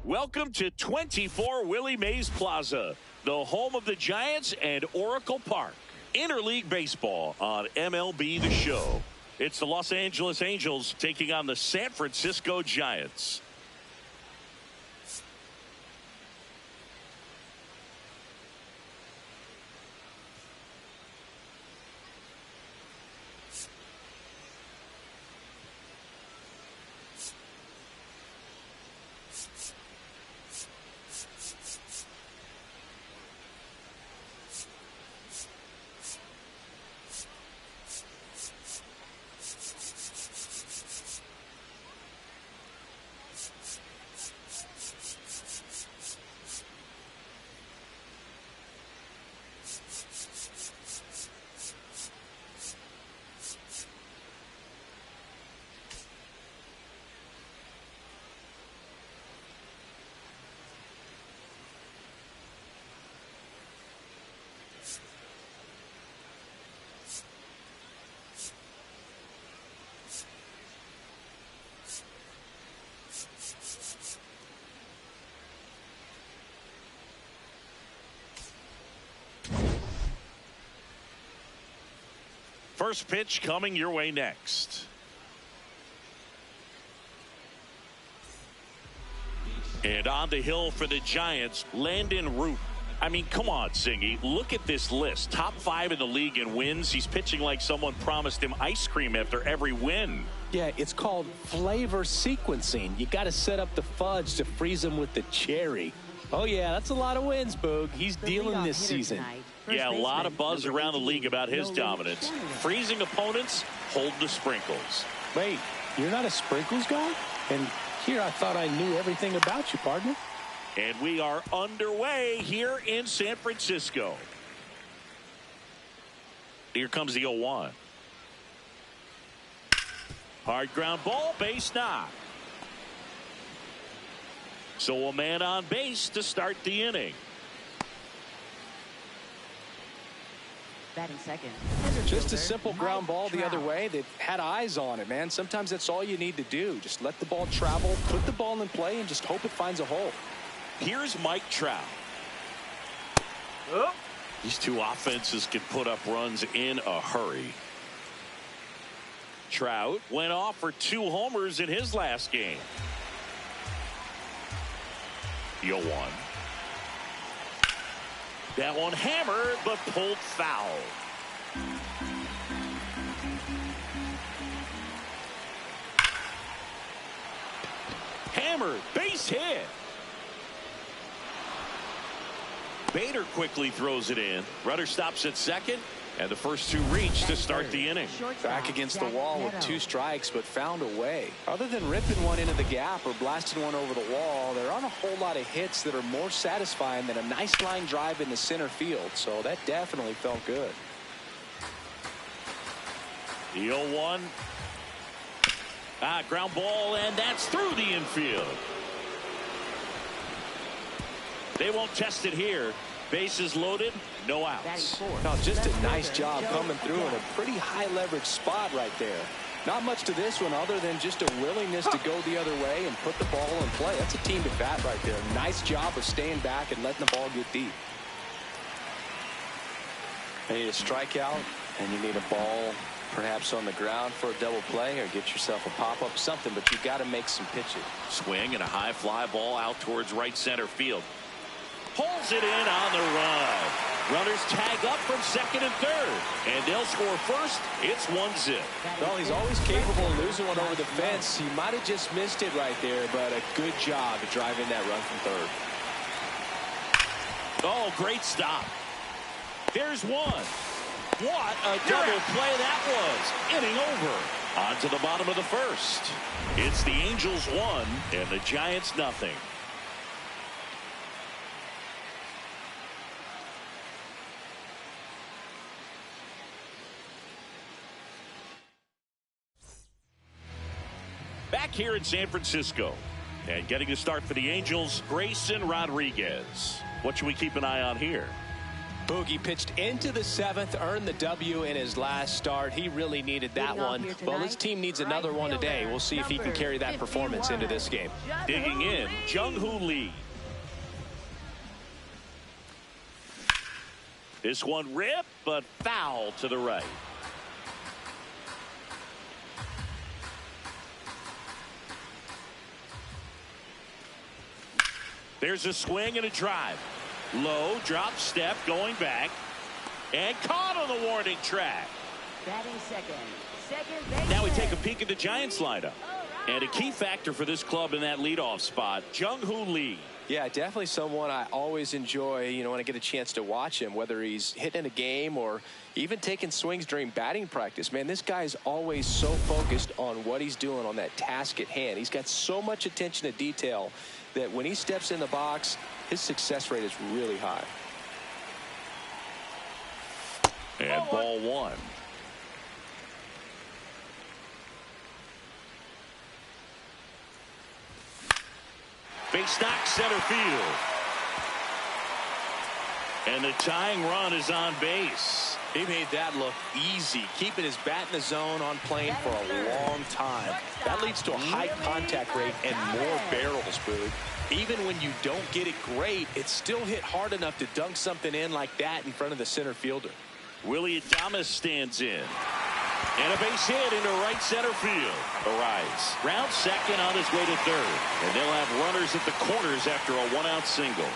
Welcome to 24 Willie Mays Plaza, the home of the Giants and Oracle Park. Interleague baseball on MLB The Show. It's the Los Angeles Angels taking on the San Francisco Giants. First pitch coming your way next. And on the hill for the Giants, Landon Root. I mean, come on, Singy. Look at this list. Top 5 in the league in wins. He's pitching like someone promised him ice cream after every win. Yeah, it's called flavor sequencing. You got to set up the fudge to freeze them with the cherry. Oh, yeah, that's a lot of wins, Boog. He's dealing this season. Yeah, a lot of buzz around the league about his dominance. Freezing opponents, hold the sprinkles. Wait, you're not a sprinkles guy? And here I thought I knew everything about you, partner. And we are underway here in San Francisco. Here comes the 0-1. Hard ground ball, base knock. So a man on base to start the inning. Batting second. Just a simple ground ball the other way that had eyes on it, man. Sometimes that's all you need to do. Just let the ball travel, put the ball in play, and just hope it finds a hole. Here's Mike Trout. Oh. These two offenses can put up runs in a hurry. Trout went off for 2 homers in his last game. The 0-1. That one hammered, but pulled foul. Hammered, base hit. Bader quickly throws it in. Rudder stops at second, and the first 2 reach to start the inning. Back against the wall with 2 strikes, but found a way. Other than ripping one into the gap or blasting one over the wall, there aren't a whole lot of hits that are more satisfying than a nice line drive into center field. So that definitely felt good. The 0-1. Ground ball, and that's through the infield. They won't test it here. Bases loaded, no outs. No, just a nice job coming through in a pretty high leverage spot right there. Not much to this one other than just a willingness to go the other way and put the ball in play. That's a team at bat right there. Nice job of staying back and letting the ball get deep. You need a strikeout, and you need a ball perhaps on the ground for a double play, or get yourself a pop-up, something, but you got to make some pitches. Swing and a high fly ball out towards right center field. Pulls it in on the run. Runners tag up from second and third, and they'll score first. It's 1-0. Well, he's always capable of losing one over the fence. He might have just missed it right there, but a good job to drive in that run from third. Oh, great stop. There's one. What a double play that was. Inning over. On to the bottom of the first. It's the Angels 1 and the Giants nothing. Back here in San Francisco. And getting a start for the Angels, Grayson Rodriguez. What should we keep an eye on here? Boogie pitched into the seventh, earned the W in his last start. He really needed that one. Well, his team needs another one today. We'll see if he can carry that performance into this game. Digging in, Jung-Hoo Lee. This one ripped, but foul to the right. There's a swing and a drive. Low drop step going back and caught on the warning track. Batting second. Now we take a peek at the Giants lineup. And a key factor for this club in that leadoff spot, Jung-Hoo Lee. Yeah, definitely someone I always enjoy, when I get a chance to watch him, whether he's hitting a game or even taking swings during batting practice. Man, this guy is always so focused on what he's doing on that task at hand. He's got so much attention to detail that when he steps in the box, his success rate is really high. And ball one. Face knock center field. And the tying run is on base. He made that look easy, keeping his bat in the zone on plane for a long time. That leads to a high contact rate and more barrels, Boog. Even when you don't get it great, it's still hit hard enough to dunk something in like that in front of the center fielder. Willie Adames stands in. And a base hit into right center field. Arise. Round second on his way to third. And they'll have runners at the corners after a one-out single.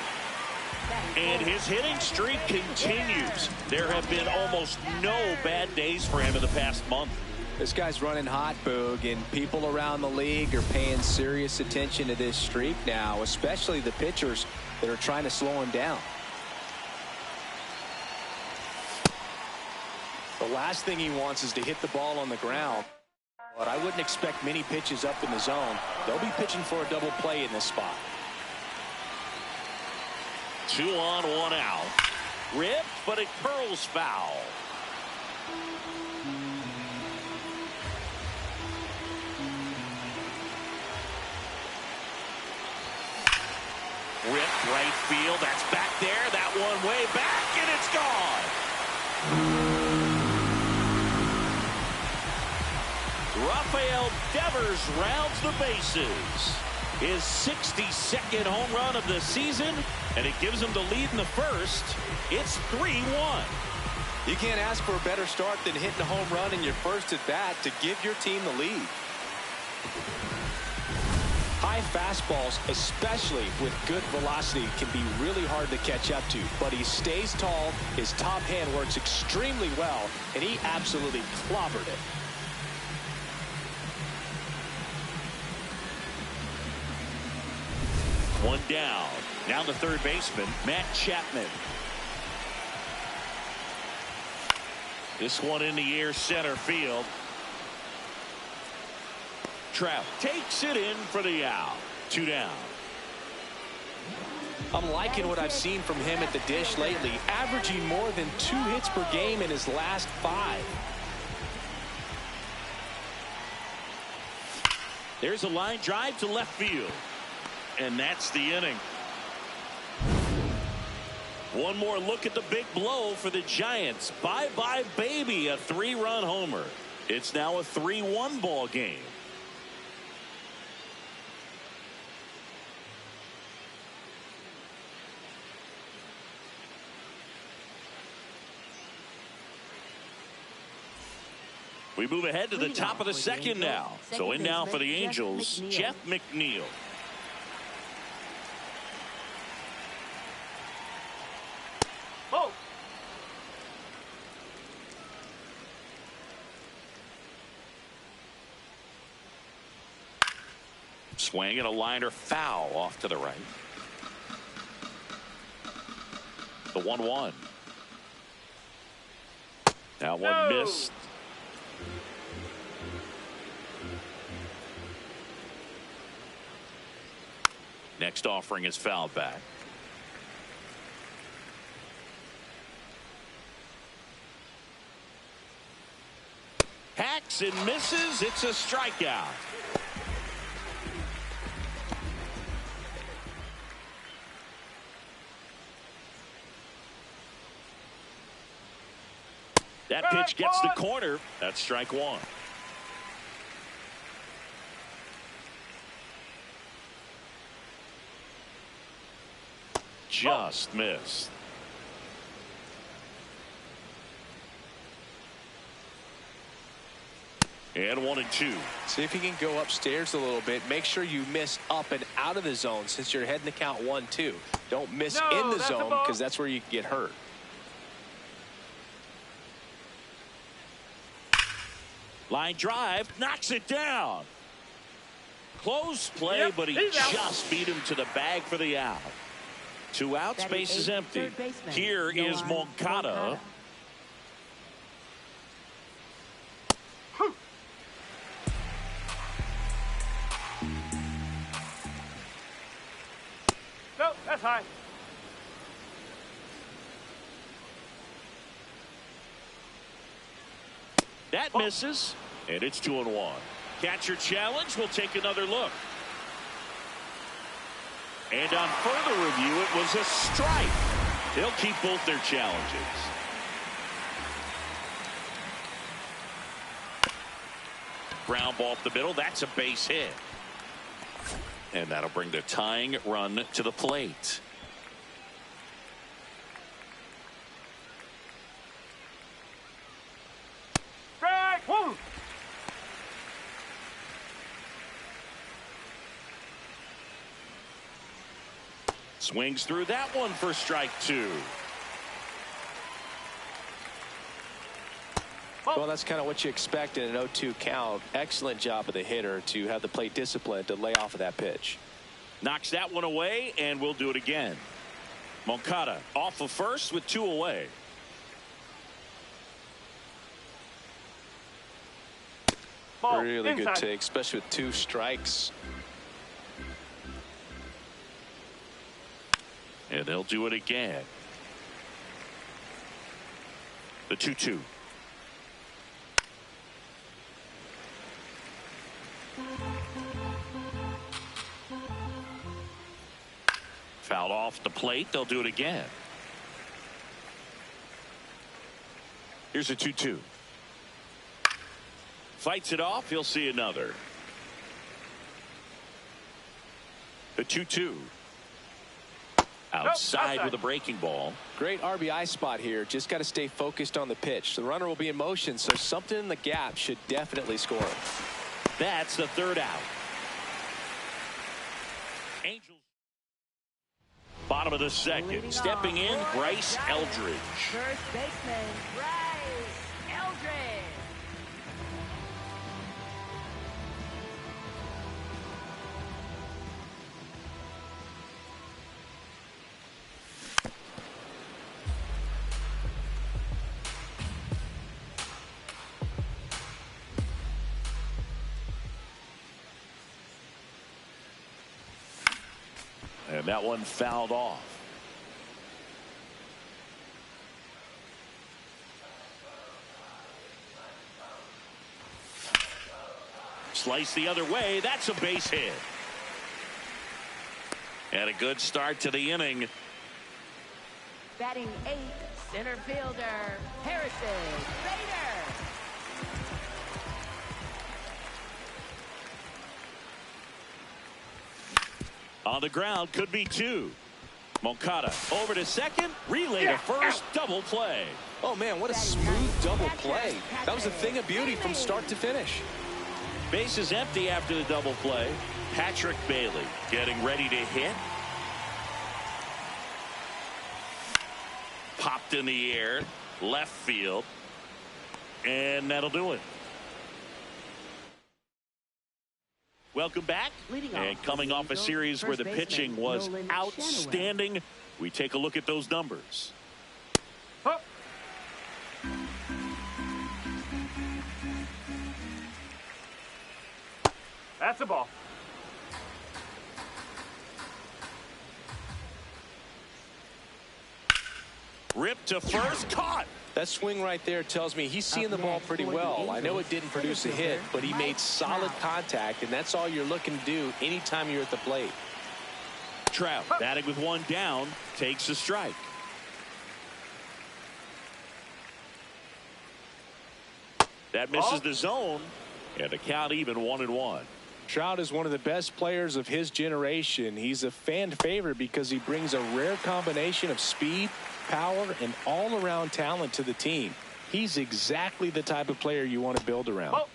And his hitting streak continues. There have been almost no bad days for him in the past month. This guy's running hot, Boog, and people around the league are paying serious attention to this streak now, especially the pitchers that are trying to slow him down. The last thing he wants is to hit the ball on the ground. But I wouldn't expect many pitches up in the zone. They'll be pitching for a double play in this spot. 2 on, 1 out. Ripped, but it curls foul. Ripped right field. That's back there. That one way back, and it's gone. Rafael Devers rounds the bases. His 62nd home run of the season, and it gives him the lead in the first. It's 3-1. You can't ask for a better start than hitting a home run in your first at bat to give your team the lead. High fastballs, especially with good velocity, can be really hard to catch up to, but he stays tall, his top hand works extremely well, and he absolutely clobbered it. One down. Now the third baseman, Matt Chapman. This one in the air, center field. Trout takes it in for the out. 2 down. I'm liking what I've seen from him at the dish lately, averaging more than 2 hits per game in his last 5. There's a line drive to left field. And that's the inning. One more look at the big blow for the Giants. Bye-bye, baby, a 3-run homer. It's now a 3-1 ball game. We move ahead to the top of the second now. So in now for the Angels, Jeff McNeil. Swing and a liner foul off to the right. The 1-1. That one missed. Next offering is fouled back. Hacks and misses. It's a strikeout. That pitch gets the corner. That's strike one. Just missed. And 1-2. See if you can go upstairs a little bit. Make sure you miss up and out of the zone since you're heading to count 1-2. Don't miss in the zone because that's where you can get hurt. Line drive, knocks it down. Close play, but he just beat him to the bag for the out. 2 outs, base is empty. Here is Moncada. No, that's high. That misses, and it's 2-1. Catcher challenge. We'll take another look. And on further review, it was a strike. They'll keep both their challenges. Ground ball up the middle. That's a base hit. And that'll bring the tying run to the plate. Strike one. Swings through that one for strike 2. Well, that's kind of what you expect in an 0-2 count. Excellent job of the hitter to have the plate discipline to lay off of that pitch. Knocks that one away, and we'll do it again. Moncada off of first with 2 away. Ball Really inside. good take, especially with 2 strikes. And they'll do it again. The 2-2. Fouled off the plate. They'll do it again. Here's a 2-2. Fights it off. He'll see another. The 2-2. Outside with a breaking ball. Great RBI spot here. Just got to stay focused on the pitch. The runner will be in motion, so something in the gap should definitely score. That's the 3rd out. Angels. Bottom of the 2nd. Stepping in, Bryce Eldridge. First baseman, Bryce Eldridge. And that one fouled off. Slice the other way. That's a base hit. And a good start to the inning. Batting 8th, center fielder, Harrison Bader. On the ground, could be 2. Moncada over to second, relay to first, double play. Oh, man, what a smooth double play. That was a thing of beauty from start to finish. Base is empty after the double play. Patrick Bailey getting ready to hit. Popped in the air, left field. And that'll do it. Welcome back. And coming off a series where the pitching was outstanding, we take a look at those numbers. Up. That's a ball. Ripped to first, caught. That swing right there tells me he's seeing the ball pretty well. I know it didn't produce a hit, but he made solid contact, and that's all you're looking to do anytime you're at the plate. Trout, batting with one down, takes a strike. That misses the zone, and the count even 1-1. Trout is one of the best players of his generation. He's a fan favorite because he brings a rare combination of speed, power, and all-around talent to the team. He's exactly the type of player you want to build around. Oh.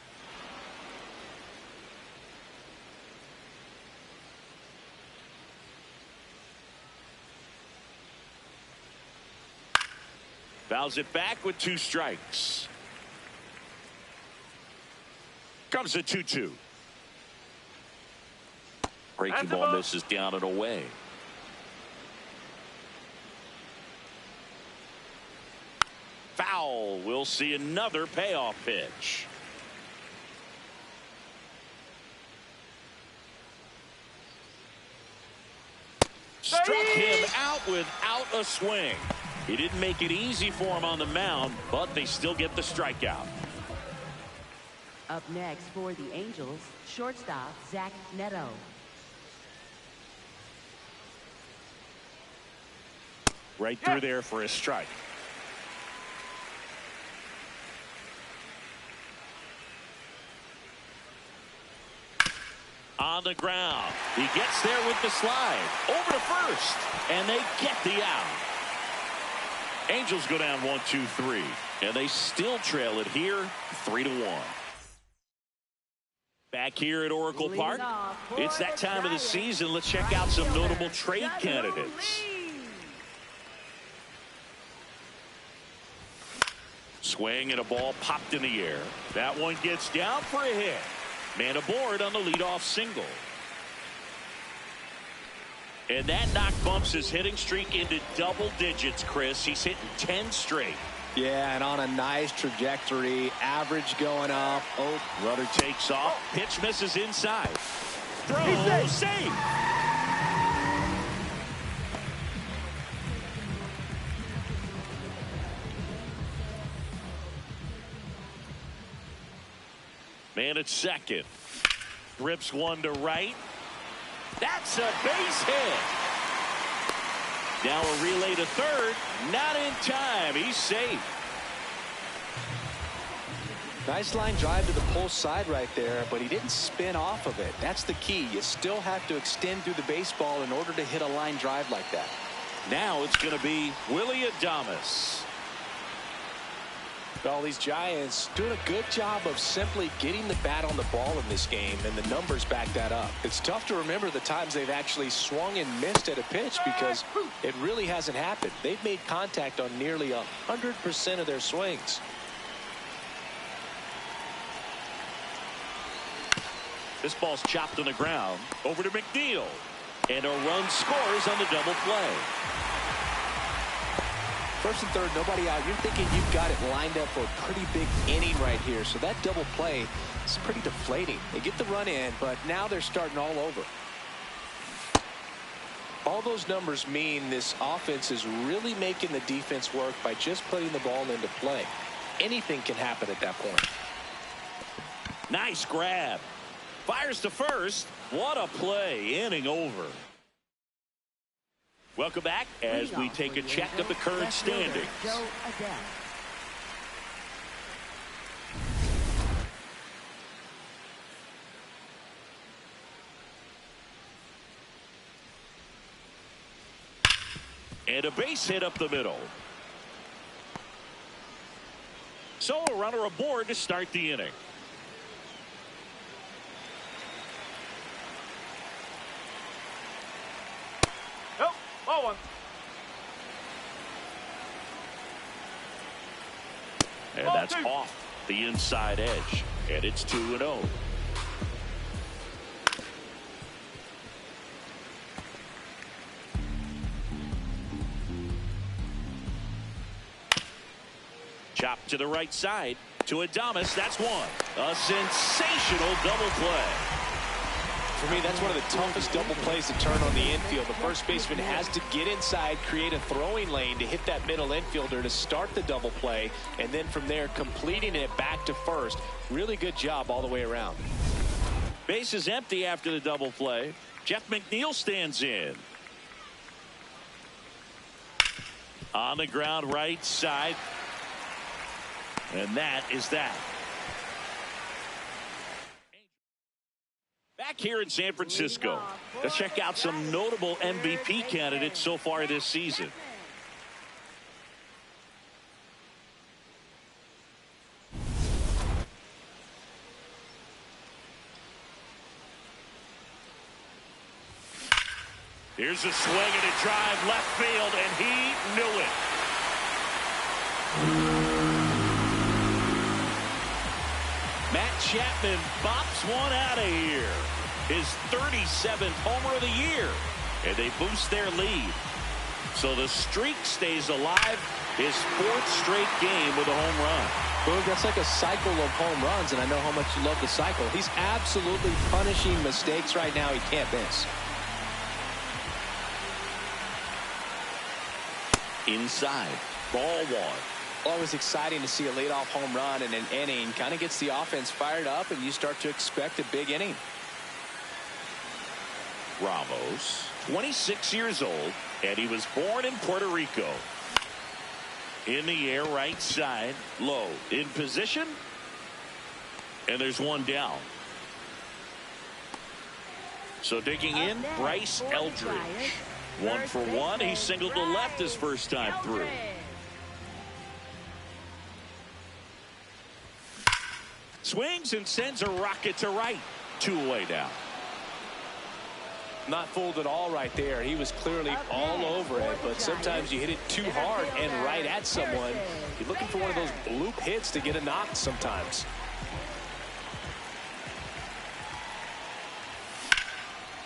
Fouls it back with 2 strikes. Comes a 2-2. Breaking ball misses down and away. Foul. We'll see another payoff pitch. Struck him out without a swing. He didn't make it easy for him on the mound, but they still get the strikeout. Up next for the Angels, shortstop Zach Neto. Right through there for a strike. On the ground. He gets there with the slide. Over to first. And they get the out. Angels go down 1-2-3. And they still trail it here 3-1. Back here at Oracle Park. It's that time of the season. Let's check out some notable trade candidates. Swing and a ball popped in the air. That one gets down for a hit. Man aboard on the leadoff single. And that knock bumps his hitting streak into double digits, Chris. He's hitting 10 straight. Yeah, and on a nice trajectory. Average going up. Oh, runner takes off. Pitch misses inside. Throw, safe. Man at second. Rips one to right. That's a base hit. Now a relay to third. Not in time. He's safe. Nice line drive to the pull side right there, but he didn't spin off of it. That's the key. You still have to extend through the baseball in order to hit a line drive like that. Now it's going to be Willy Adames. Well, these Giants doing a good job of simply getting the bat on the ball in this game, and the numbers back that up. It's tough to remember the times they've actually swung and missed at a pitch because it really hasn't happened. They've made contact on nearly 100% of their swings. This ball's chopped on the ground. Over to McNeil. And a run scores on the double play. First and third, nobody out. You're thinking you've got it lined up for a pretty big inning right here. So that double play is pretty deflating. They get the run in, but now they're starting all over. All those numbers mean this offense is really making the defense work by just putting the ball into play. Anything can happen at that point. Nice grab. Fires to first. What a play. Inning over. Welcome back as we take a check of the current standings. And a base hit up the middle. So a runner aboard to start the inning. Nope, ball one. And that's off the inside edge. And it's 2-0. Chop to the right side to Adames. That's one. A sensational double play. For me, that's one of the toughest double plays to turn on the infield. The first baseman has to get inside, create a throwing lane to hit that middle infielder to start the double play, and then from there completing it back to first. Really good job all the way around. Base is empty after the double play. Jeff McNeil stands in. On the ground right side. And that is that. Back here in San Francisco, let's check out some notable MVP candidates so far this season. Here's a swing and a drive left field, and he knew it. Matt Chapman bops one out of here. His 37th homer of the year. And they boost their lead. So the streak stays alive. His 4th straight game with a home run. Boog, that's like a cycle of home runs, and I know how much you love the cycle. He's absolutely punishing mistakes right now he can't miss. Inside. Ball one. Always exciting to see a leadoff home run in an inning. Kind of gets the offense fired up, and you start to expect a big inning. Ramos, 26 years old, and he was born in Puerto Rico. In the air, right side, low. In position, and there's one down. So digging in, Bryce Eldridge. 1 for 1. He singled to left his first time through. Swings and sends a rocket to right. 2 away now. Not fooled at all right there. He was clearly all over it, but sometimes you hit it too hard and right at someone. You're looking for one of those bloop hits to get a knock sometimes.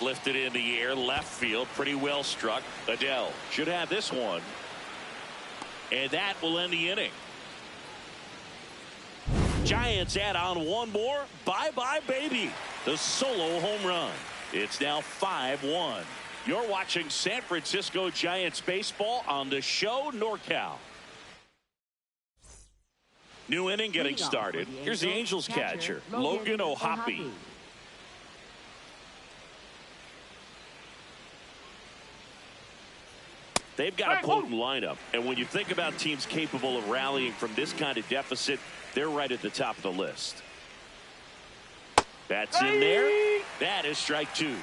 Lifted in the air, left field, pretty well struck. Adele should have this one. And that will end the inning. Giants add on one more. Bye-bye, baby. The solo home run. It's now 5-1. You're watching San Francisco Giants baseball on the show NorCal. New inning getting started. Here's the Angels catcher, Logan O'Hoppe. They've got a potent lineup, and when you think about teams capable of rallying from this kind of deficit, they're right at the top of the list. That's in there. That is strike 2.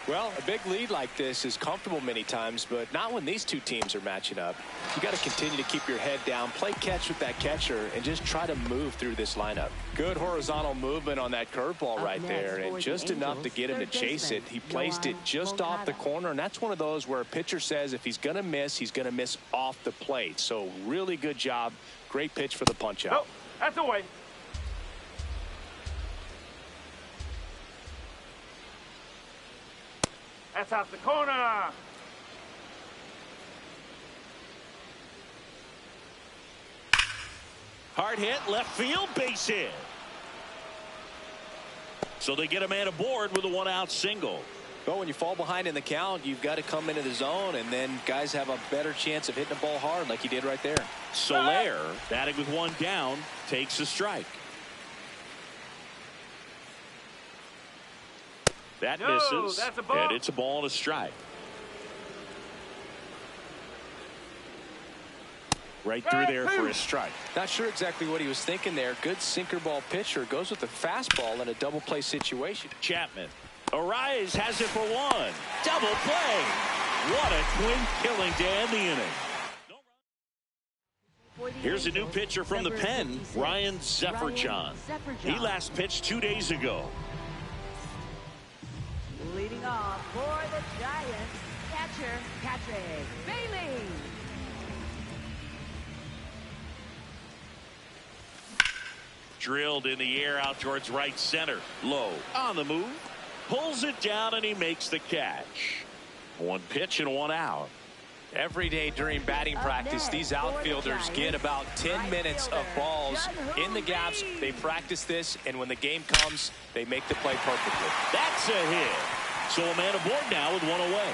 Well, a big lead like this is comfortable many times, but not when these two teams are matching up. You got to continue to keep your head down, play catch with that catcher, and just try to move through this lineup. Good horizontal movement on that curveball right there, and just enough to get him to chase it. He placed it just off the corner, and that's one of those where a pitcher says if he's going to miss, he's going to miss off the plate. So really good job. Great pitch for the punch out. Nope, that's away. That's out the corner. Hard hit, left field, base hit. So they get a man aboard with a 1-out single. Well, when you fall behind in the count, you've got to come into the zone, and then guys have a better chance of hitting the ball hard like he did right there. Soler, batting with 1 down, takes a strike. That misses, that's a ball. and it's a ball and a strike. Right through there for a strike. Not sure exactly what he was thinking there. Good sinker ball pitcher. Goes with the fastball in a double play situation. Chapman. Arise has it for 1. Double play. What a twin killing to end the inning. Here's a new pitcher from the pen, Ryan Zefferjon. He last pitched 2 days ago. Leading off for the Giants, catcher Patrick Bailey. Drilled in the air out towards right center. Low on the move. Pulls it down and he makes the catch. 1 pitch and 1 out. Every day during batting practice, these outfielders get about 10 minutes of balls in the gaps. They practice this, and when the game comes, they make the play perfectly. That's a hit. So a man aboard now with one away.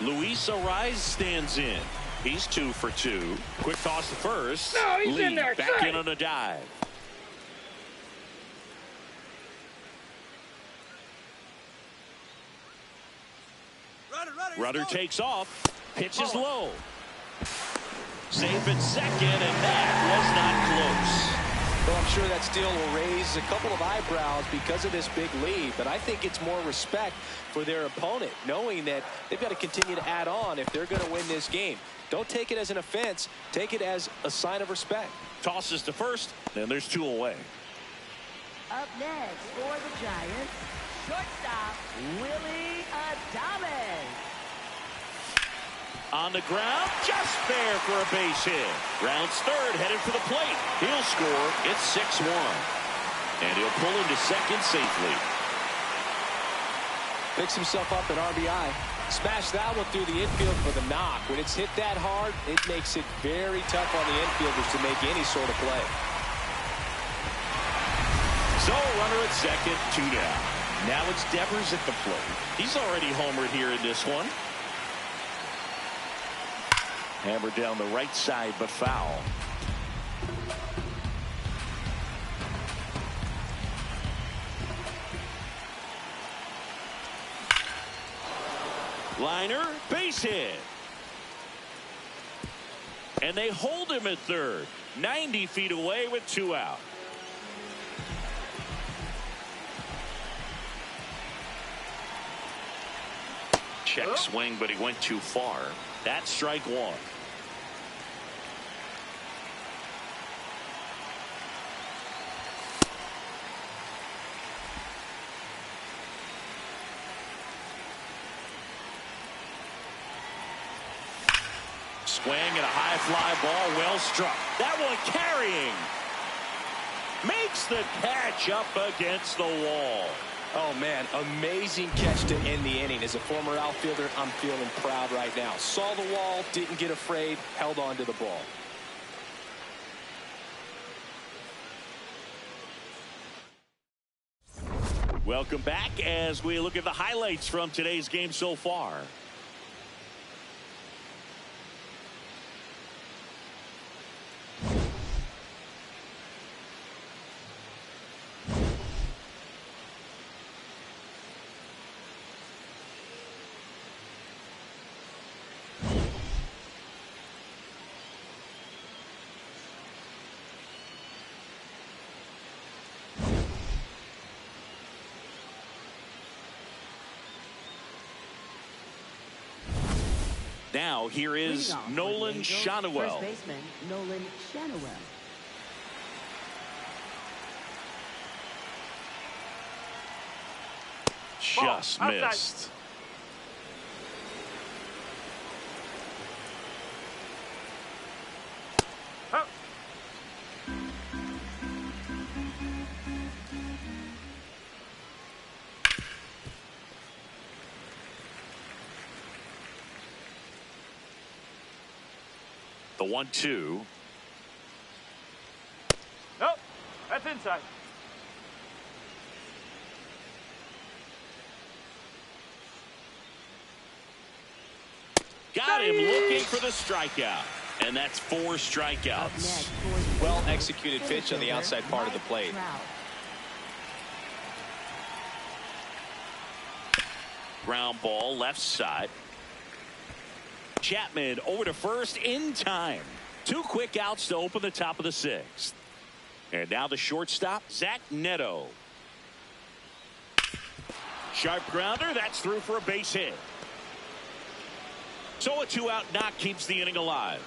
Luis Arraez stands in. He's 2 for 2. Quick toss to first. No, he's Lee in there. back in on a dive. Rudder takes off. Pitch is low. Safe at second, and that was not close. Well, I'm sure that steal will raise a couple of eyebrows because of this big lead, but I think it's more respect for their opponent, knowing that they've got to continue to add on if they're going to win this game. Don't take it as an offense. Take it as a sign of respect. Tosses to first, and there's 2 away. Up next for the Giants, shortstop Willie Adames. On the ground, just fair for a base hit. Rounds third, headed for the plate. He'll score. It's 6-1. And he'll pull into second safely. Picks himself up an RBI. Smash that one through the infield for the knock. When it's hit that hard, it makes it very tough on the infielders to make any sort of play. So runner at second, 2 down. Now it's Devers at the plate. He's already homered here in this one. Hammered down the right side, but foul. Liner, base hit. And they hold him at third. 90 feet away with 2 out. Check swing, but he went too far. That's strike 1. Swing and a high fly ball, well struck. That one carrying. Makes the catch up against the wall. Oh, man, amazing catch to end the inning. As a former outfielder, I'm feeling proud right now. Saw the wall, didn't get afraid, held on to the ball. Welcome back as we look at the highlights from today's game so far. Now here is Nolan Schanuel. First baseman Nolan Schanuel. Just missed. Huh. The 1-2. Nope, that's inside. Got him looking for the strikeout. And that's 4 Up strikeouts. next for the Well executed pitch on the outside part of the plate. Trout. Ground ball left side. Chapman over to first in time. 2 quick outs to open the top of the 6th. And now the shortstop, Zach Neto. Sharp grounder, that's through for a base hit. So a 2-out knock keeps the inning alive.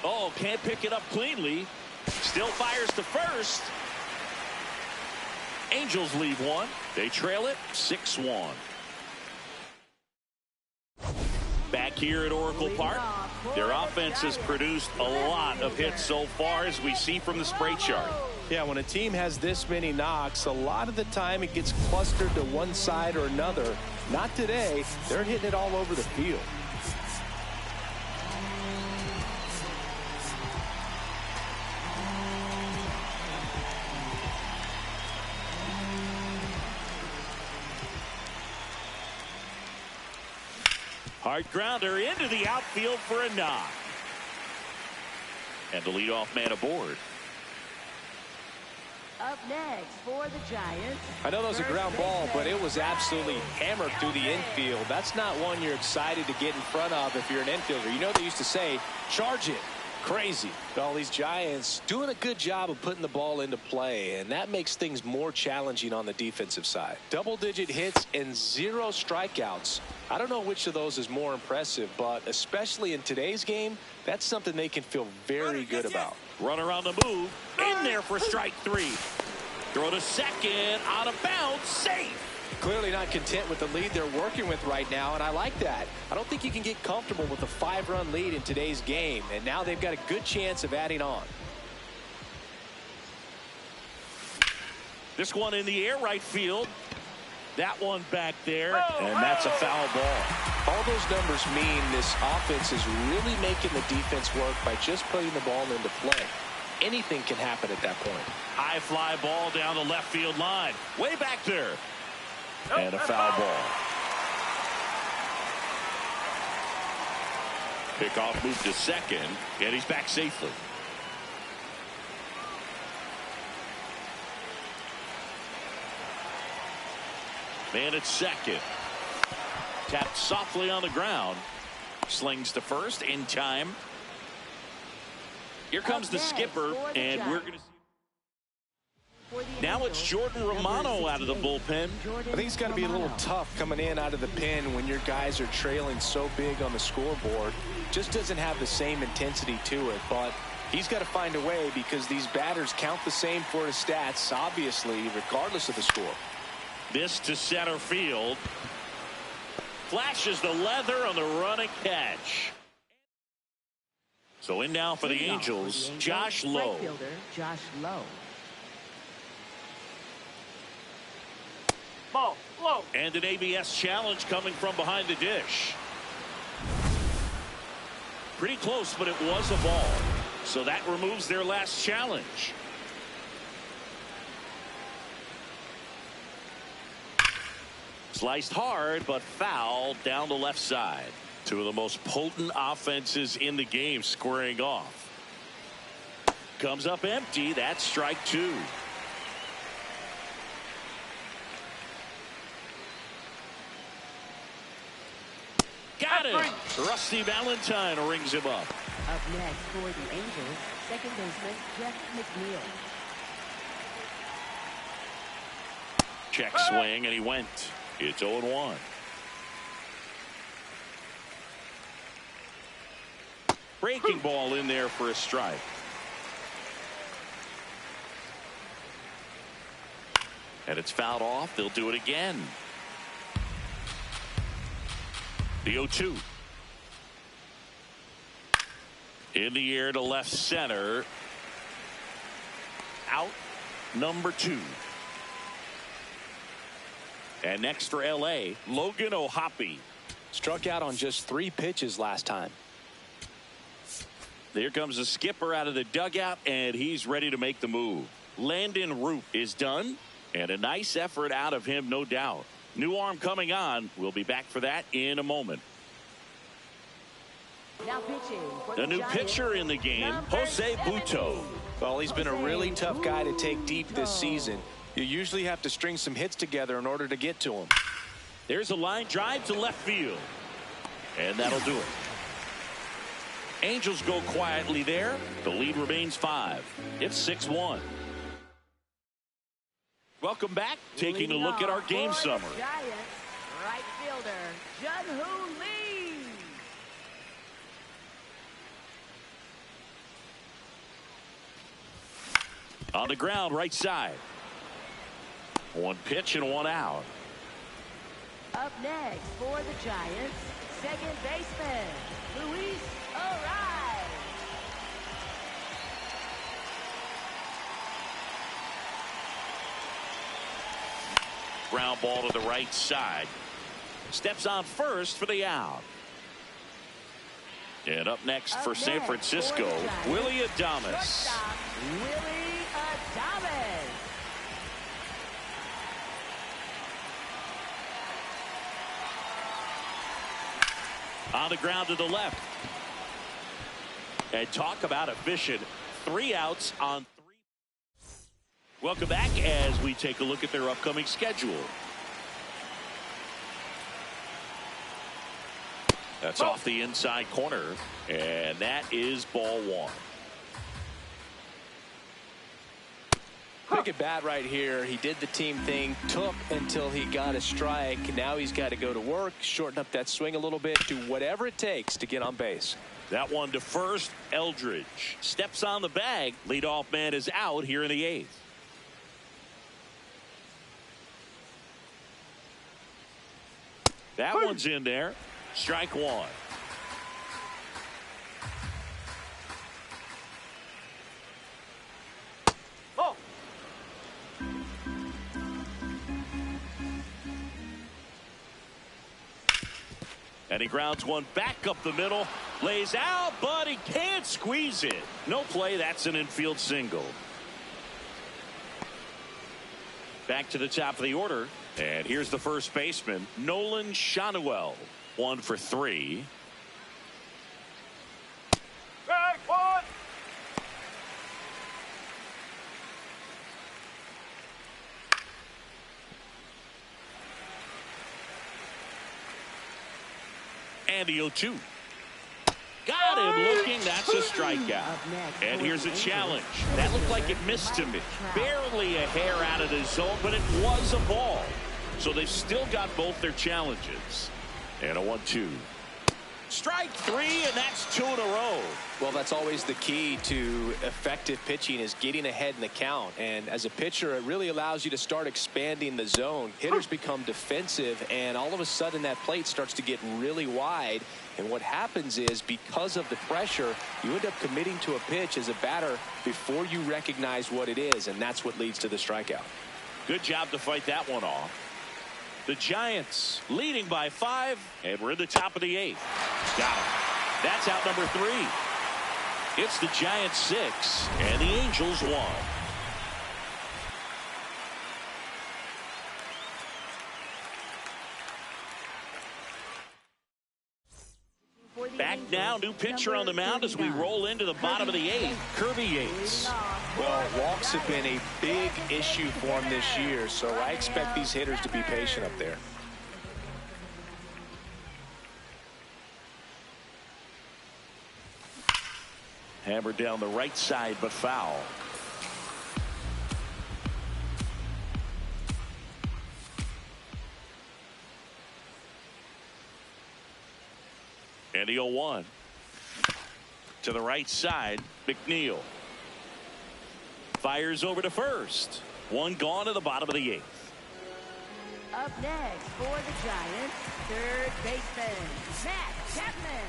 Oh, can't pick it up cleanly. Still fires to first. Angels leave one. They trail it 6-1. Back here at Oracle Park, Their offense has produced a lot of hits so far, as we see from the spray chart. Yeah, when a team has this many knocks, a lot of the time it gets clustered to one side or another. Not today. They're hitting it all over the field. Hard grounder into the outfield for a knock. And the leadoff man aboard. Up next for the Giants. I know that was a ground ball, but it was absolutely hammered through the infield. That's not one you're excited to get in front of if you're an infielder. You know they used to say, charge it. Crazy. All these Giants doing a good job of putting the ball into play, and that makes things more challenging on the defensive side. Double-digit hits and 0 strikeouts. I don't know which of those is more impressive, but especially in today's game, that's something they can feel very good about. Runner on the move, in there for strike 3. Throw to second, out of bounds, safe. Clearly not content with the lead they're working with right now, and I like that. I don't think you can get comfortable with a 5-run lead in today's game, and now they've got a good chance of adding on. This one in the air, right field. That one back there, and that's a foul ball. All those numbers mean this offense is really making the defense work by just putting the ball into play. Anything can happen at that point. High fly ball down the left field line. Way back there. And a foul ball. Pickoff moved to second, and he's back safely. Man at second. Tapped softly on the ground. Slings to first in time. Here comes the skipper, and we're going to see. Now it's Jordan Romano out of the bullpen. I think it's got to be a little tough coming in out of the pen when your guys are trailing so big on the scoreboard. Just doesn't have the same intensity to it, but he's got to find a way because these batters count the same for his stats, obviously, regardless of the score. This to center field. Flashes the leather on the running catch. So in now for the Angels, Josh Lowe. Right fielder, Josh Lowe. Ball, low. And an ABS challenge coming from behind the dish. Pretty close, but it was a ball. So that removes their last challenge. Sliced hard, but foul down the left side. Two of the most potent offenses in the game squaring off. Comes up empty. That's strike 2. Got it. Rusty Valentine rings him up. Up next for the Angels, second baseman Jeff McNeil. Check swing, and he went. It's 0-1. Breaking ball in there for a strike. And it's fouled off. They'll do it again. The 0-2. In the air to left center. Out number 2. And next for LA, Logan O'Hoppe. Struck out on just 3 pitches last time. There comes the skipper out of the dugout, and he's ready to make the move. Landon Root is done, and a nice effort out of him, no doubt. New arm coming on. We'll be back for that in a moment. Now pitching for The new Giants, pitcher in the game, Jose Butto. Well, he's been a really tough guy to take deep this season. You usually have to string some hits together in order to get to him. There's a line drive to left field. And that'll do it. Angels go quietly there. The lead remains 5. It's 6-1. Welcome back. Taking a look at our game summary. Giants, right fielder Jun-Hoo Lee. On the ground, right side. 1 pitch and 1 out. Up next for the Giants, second baseman Luis ground ball to the right side. Steps on first for the out. And up next for San Francisco, Willy Adames. Willy Adames. On the ground to the left. And talk about efficient. 3 outs on 3. Welcome back as we take a look at their upcoming schedule. That's off the inside corner, and that is ball 1. Pick at bat right here. He did the team thing, took until he got a strike. Now he's got to go to work, shorten up that swing a little bit, do whatever it takes to get on base. That one to first. Eldridge steps on the bag. Leadoff man is out here in the 8th. That one's in there. Strike 1. Oh. And he grounds one back up the middle. Lays out, but he can't squeeze it. No play. That's an infield single. Back to the top of the order. And here's the first baseman, Nolan Schanuel. 1 for 3. Strike 1. And the 0-2. Got him looking. That's a strikeout. And here's a challenge. That looked like it missed him. Barely a hair out of the zone, but it was a ball. So they've still got both their challenges. And a 1-2. Strike 3, and that's 2 in a row. Well, that's always the key to effective pitching, is getting ahead in the count. And as a pitcher, it really allows you to start expanding the zone. Hitters become defensive, and all of a sudden that plate starts to get really wide. And what happens is, because of the pressure, you end up committing to a pitch as a batter before you recognize what it is, and that's what leads to the strikeout. Good job to fight that one off. The Giants leading by 5, and we're in the top of the 8th. Got him. That's out number 3. It's the Giants 6 and the Angels 1. Back now, new pitcher on the mound as we roll into the bottom of the 8th, Kirby Yates. Well, walks have been a big issue for him this year, so I expect these hitters to be patient up there. Hammered down the right side, but foul. And the 0-1. To the right side, McNeil. Fires over to first. One gone to the bottom of the 8th. Up next for the Giants, third baseman, Matt Chapman.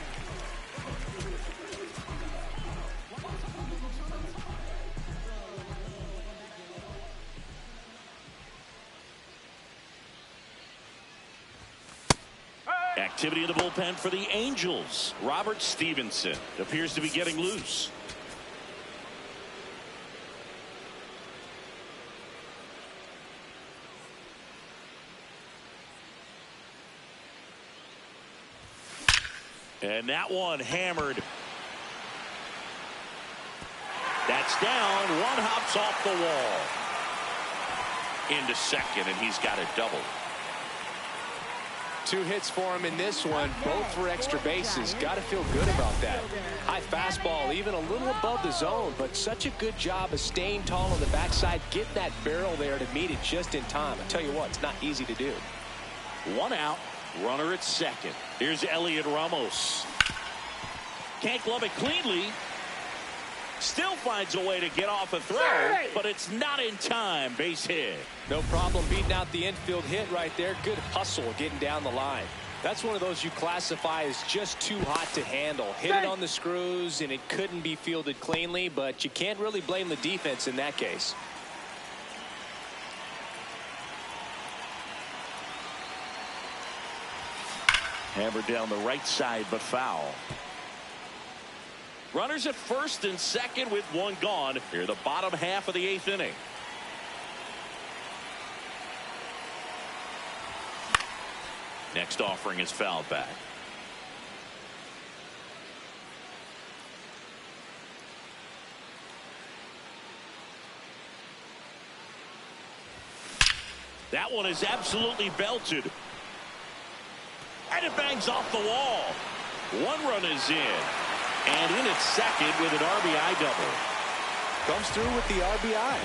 Activity in the bullpen for the Angels. Robert Stevenson appears to be getting loose. And that one hammered. That's down. One hops off the wall. Into second, and he's got a double. 2 hits for him in this one, both for extra bases. Got to feel good about that. High fastball, even a little above the zone, but such a good job of staying tall on the backside, getting that barrel there to meet it just in time. I tell you what, it's not easy to do. 1 out, runner at second. Here's Elliot Ramos. Can't glove it cleanly. Still finds a way to get off a throw, but it's not in time. Base hit. No problem beating out the infield hit right there. Good hustle getting down the line. That's one of those you classify as just too hot to handle. Hit it on the screws, and it couldn't be fielded cleanly, but you can't really blame the defense in that case. Hammered down the right side, but foul. Runners at first and second with one gone. Here the bottom half of the 8th inning. Next offering is fouled back. That one is absolutely belted. And it bangs off the wall. One run is in. And in its second with an RBI double. Comes through with the RBI.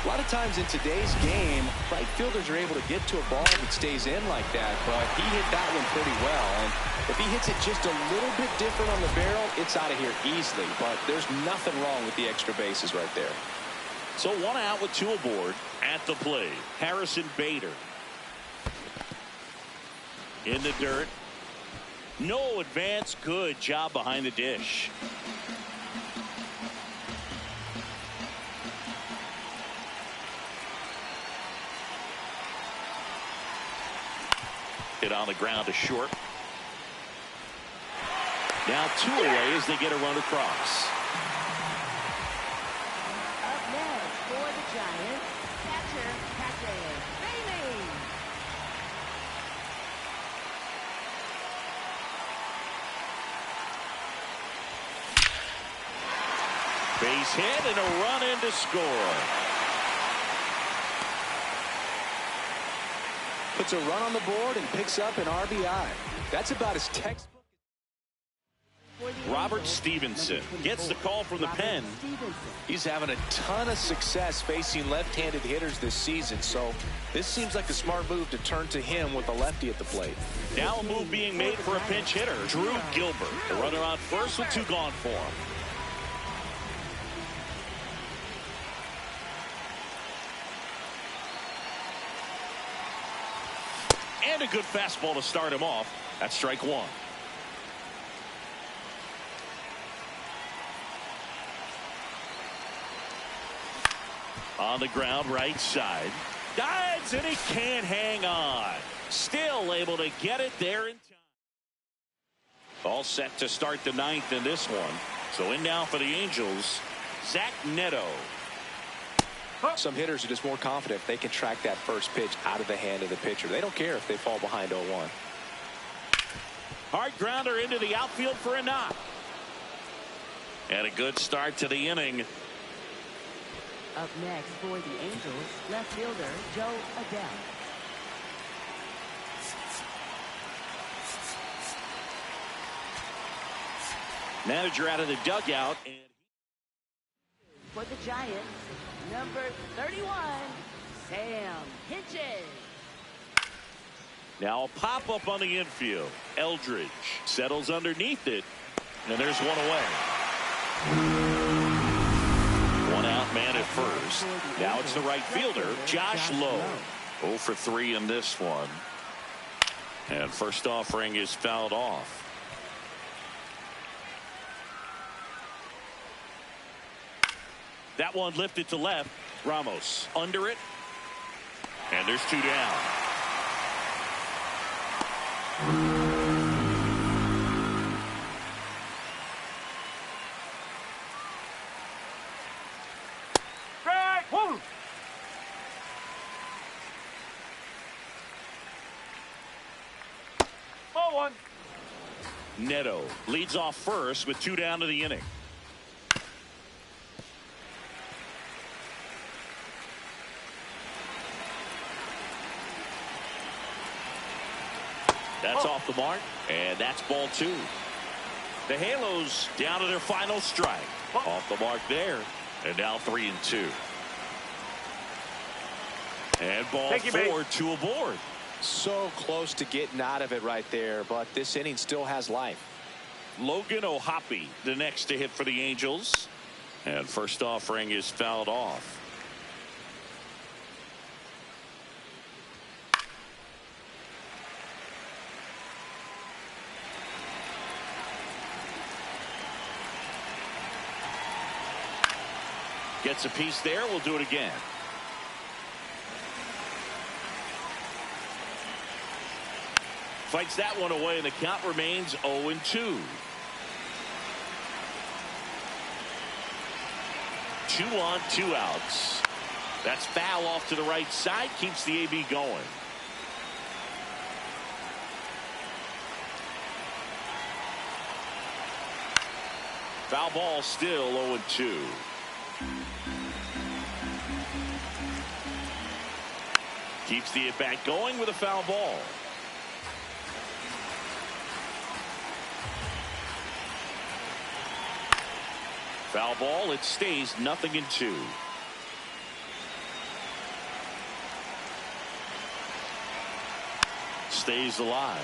A lot of times in today's game, right fielders are able to get to a ball that stays in like that, but he hit that one pretty well. And if he hits it just a little bit different on the barrel, it's out of here easily. But there's nothing wrong with the extra bases right there. So one out with two aboard. At the plate, Harrison Bader. In the dirt. No advance. Good job behind the dish. Hit on the ground to short. Now 2 away as they get a run across. Up next for the Giants, catcher Patrick Bailey. Base hit and a run in to score. Puts a run on the board and picks up an RBI. That's about his textbook. Robert Stevenson gets the call from the pen. He's having a ton of success facing left-handed hitters this season, so this seems like a smart move to turn to him with a lefty at the plate. Now a move being made for a pinch hitter, Drew Gilbert. The runner on first with 2 gone for him. And a good fastball to start him off. That's strike 1. On the ground, right side. Dives, and he can't hang on. Still able to get it there in time. All set to start the 9th in this one. So in now for the Angels, Zach Neto. Some hitters are just more confident if they can track that first pitch out of the hand of the pitcher. They don't care if they fall behind 0-1. Hard grounder into the outfield for a knock. And a good start to the inning. Up next for the Angels, left fielder Joe Adell. Manager out of the dugout. And For the Giants, number 31, Sam Hinches. now a pop-up on the infield. Eldridge settles underneath it. And there's one away. One out, man at first. Now it's the right fielder, Josh Lowe. 0 for 3 in this one. And first offering is fouled off. That one lifted to left. Ramos under it. And there's 2 down. Strike 1. Ball 1. Neto leads off first with 2 down to the inning. That's off the mark, and that's ball 2. The Halos down to their final strike. Off the mark there, and now 3-2. And ball 4, 2 aboard. So close to getting out of it right there, but this inning still has life. Logan O'Hoppe, the next to hit for the Angels. And first offering is fouled off. Gets a piece there. We'll do it again. fights that one away, and the count remains 0-2. 2 on, 2 outs. That's foul off to the right side, keeps the AB going. Foul ball, still 0-2. Keeps the at-bat going with a foul ball. Foul ball, it stays 0-2. Stays alive.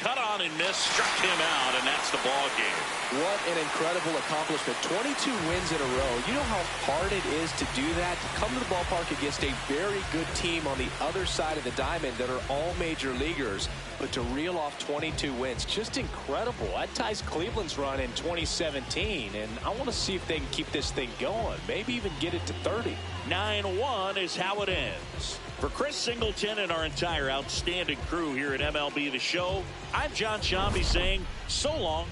Cut on and miss, struck him out, and that's the ball game. What an incredible accomplishment. 22 wins in a row. You know how hard it is to do that, to come to the ballpark against a very good team on the other side of the diamond that are all major leaguers, but to reel off 22 wins, just incredible. That ties Cleveland's run in 2017, and I want to see if they can keep this thing going, maybe even get it to 30. 9-1 is how it ends. For Chris Singleton and our entire outstanding crew here at MLB The Show, I'm John Sciambi saying so long.